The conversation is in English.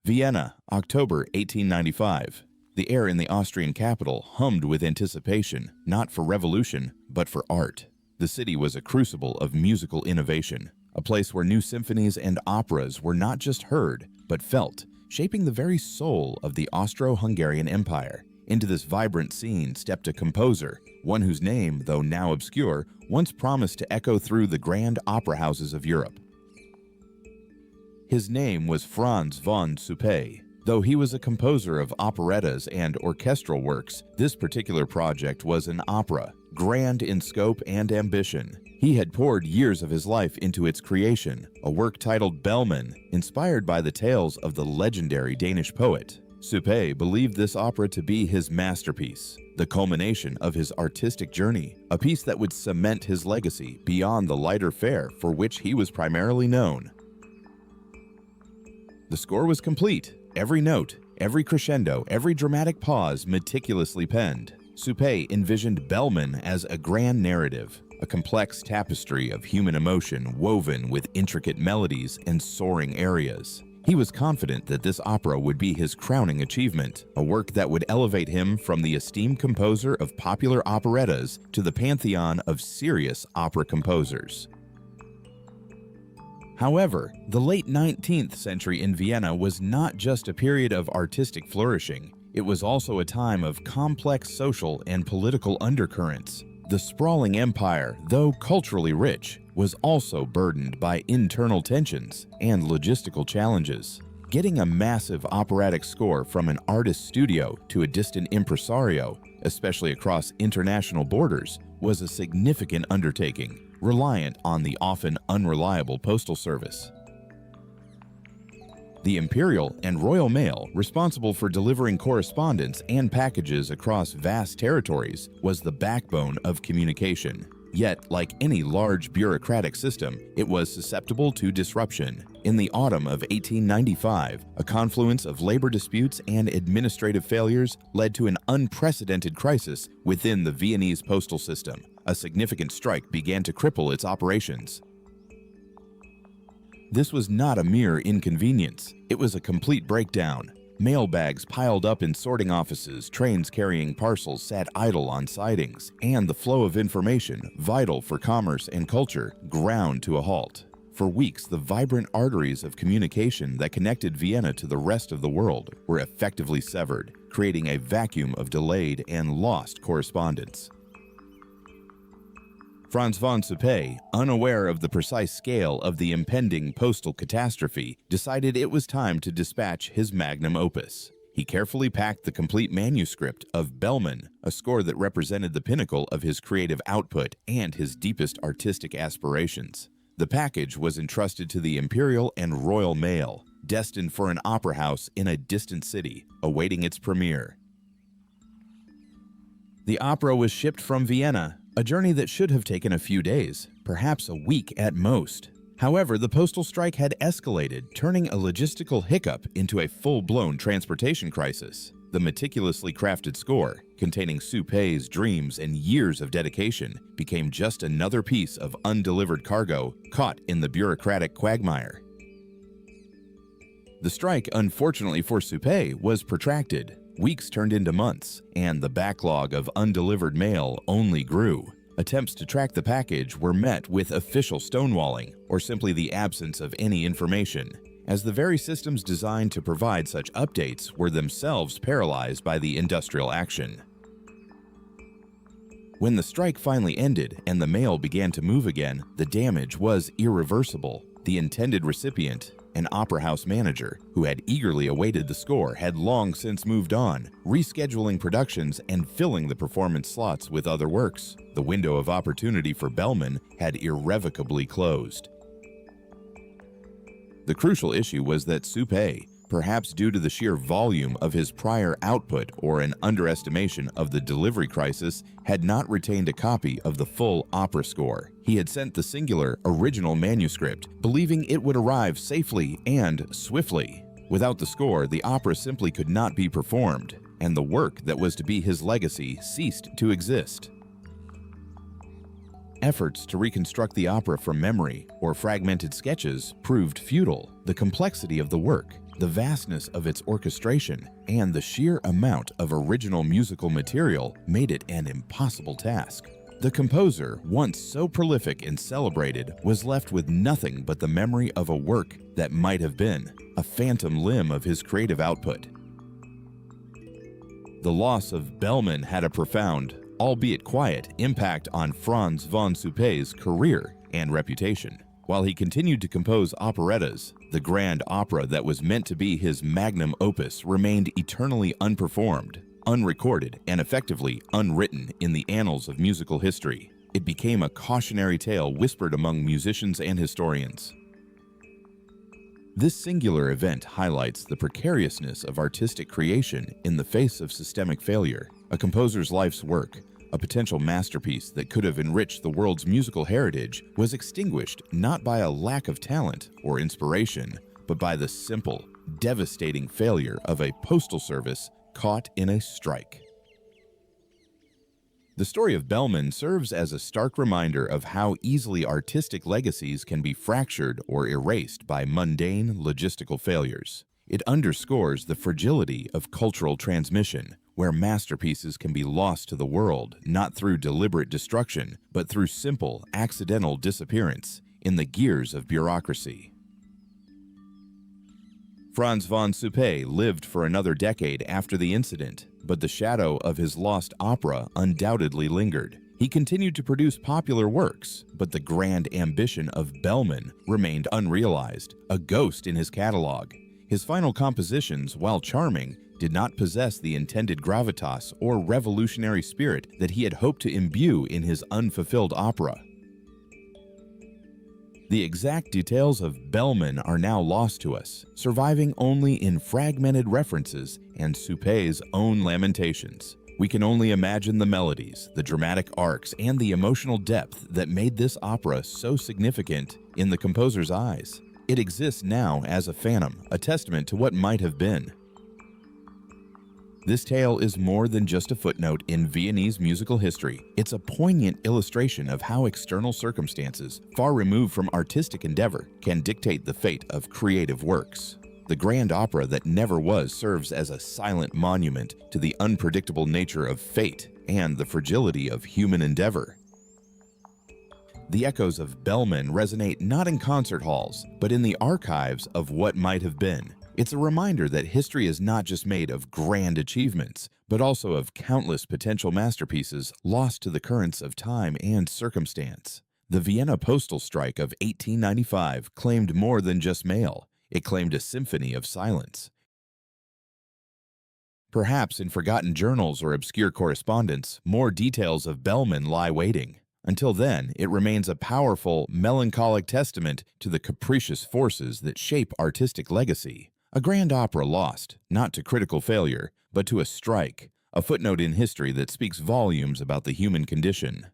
Vienna, October 1895. The air in the Austrian capital hummed with anticipation, not for revolution, but for art. The city was a crucible of musical innovation, a place where new symphonies and operas were not just heard, but felt, shaping the very soul of the Austro-Hungarian Empire. Into this vibrant scene stepped a composer, one whose name, though now obscure, once promised to echo through the grand opera houses of Europe. His name was Franz von Suppé. Though he was a composer of operettas and orchestral works, this particular project was an opera, grand in scope and ambition. He had poured years of his life into its creation, a work titled Bellman, inspired by the tales of the legendary Danish poet. Suppé believed this opera to be his masterpiece, the culmination of his artistic journey, a piece that would cement his legacy beyond the lighter fare for which he was primarily known. The score was complete, every note, every crescendo, every dramatic pause meticulously penned. Suppé envisioned Bellman as a grand narrative, a complex tapestry of human emotion woven with intricate melodies and soaring arias. He was confident that this opera would be his crowning achievement, a work that would elevate him from the esteemed composer of popular operettas to the pantheon of serious opera composers. However, the late 19th century in Vienna was not just a period of artistic flourishing, it was also a time of complex social and political undercurrents. The sprawling empire, though culturally rich, was also burdened by internal tensions and logistical challenges. Getting a massive operatic score from an artist's studio to a distant impresario, especially across international borders, was a significant undertaking, reliant on the often unreliable postal service. The Imperial and Royal Mail, responsible for delivering correspondence and packages across vast territories, was the backbone of communication. Yet, like any large bureaucratic system, it was susceptible to disruption. In the autumn of 1895, a confluence of labor disputes and administrative failures led to an unprecedented crisis within the Viennese postal system. A significant strike began to cripple its operations. This was not a mere inconvenience, it was a complete breakdown. Mail bags piled up in sorting offices, trains carrying parcels sat idle on sidings, and the flow of information, vital for commerce and culture, ground to a halt. For weeks, the vibrant arteries of communication that connected Vienna to the rest of the world were effectively severed, creating a vacuum of delayed and lost correspondence. Franz von Suppé, unaware of the precise scale of the impending postal catastrophe, decided it was time to dispatch his magnum opus. He carefully packed the complete manuscript of Bellman, a score that represented the pinnacle of his creative output and his deepest artistic aspirations. The package was entrusted to the Imperial and Royal Mail, destined for an opera house in a distant city, awaiting its premiere. The opera was shipped from Vienna, a journey that should have taken a few days, perhaps a week at most. However, the postal strike had escalated, turning a logistical hiccup into a full-blown transportation crisis. The meticulously crafted score, containing Suppé's dreams and years of dedication, became just another piece of undelivered cargo caught in the bureaucratic quagmire. The strike, unfortunately for Suppé, was protracted. Weeks turned into months, and the backlog of undelivered mail only grew. Attempts to track the package were met with official stonewalling, or simply the absence of any information, as the very systems designed to provide such updates were themselves paralyzed by the industrial action. When the strike finally ended and the mail began to move again, the damage was irreversible. The intended recipient, an opera house manager who had eagerly awaited the score, had long since moved on, rescheduling productions and filling the performance slots with other works. The window of opportunity for Bellman had irrevocably closed. The crucial issue was that Suppé, perhaps due to the sheer volume of his prior output or an underestimation of the delivery crisis, had not retained a copy of the full opera score. He had sent the singular original manuscript, believing it would arrive safely and swiftly. Without the score, the opera simply could not be performed, and the work that was to be his legacy ceased to exist. Efforts to reconstruct the opera from memory or fragmented sketches proved futile. The complexity of the work, The vastness of its orchestration and the sheer amount of original musical material made it an impossible task. The composer, once so prolific and celebrated, was left with nothing but the memory of a work that might have been, a phantom limb of his creative output. The loss of Bellman had a profound, albeit quiet, impact on Franz von Suppé's career and reputation. While he continued to compose operettas, the grand opera that was meant to be his magnum opus remained eternally unperformed, unrecorded, and effectively unwritten in the annals of musical history. It became a cautionary tale whispered among musicians and historians. This singular event highlights the precariousness of artistic creation in the face of systemic failure. A composer's life's work, a potential masterpiece that could have enriched the world's musical heritage, was extinguished not by a lack of talent or inspiration, but by the simple, devastating failure of a postal service caught in a strike. The story of Bellman serves as a stark reminder of how easily artistic legacies can be fractured or erased by mundane logistical failures. It underscores the fragility of cultural transmission, where masterpieces can be lost to the world not through deliberate destruction, but through simple, accidental disappearance in the gears of bureaucracy. Franz von Suppé lived for another decade after the incident, but the shadow of his lost opera undoubtedly lingered. He continued to produce popular works, but the grand ambition of Bellman remained unrealized, a ghost in his catalog. His final compositions, while charming, did not possess the intended gravitas or revolutionary spirit that he had hoped to imbue in his unfulfilled opera. The exact details of Bellman are now lost to us, surviving only in fragmented references and Suppé's own lamentations. We can only imagine the melodies, the dramatic arcs, and the emotional depth that made this opera so significant in the composer's eyes. It exists now as a phantom, a testament to what might have been. This tale is more than just a footnote in Viennese musical history. It's a poignant illustration of how external circumstances, far removed from artistic endeavor, can dictate the fate of creative works. The grand opera that never was serves as a silent monument to the unpredictable nature of fate and the fragility of human endeavor. The echoes of Bellman resonate not in concert halls, but in the archives of what might have been. It's a reminder that history is not just made of grand achievements, but also of countless potential masterpieces lost to the currents of time and circumstance. The Vienna Postal strike of 1895 claimed more than just mail. It claimed a symphony of silence. Perhaps in forgotten journals or obscure correspondence, more details of Bellman lie waiting. Until then, it remains a powerful, melancholic testament to the capricious forces that shape artistic legacy. A grand opera lost, not to critical failure, but to a strike, a footnote in history that speaks volumes about the human condition.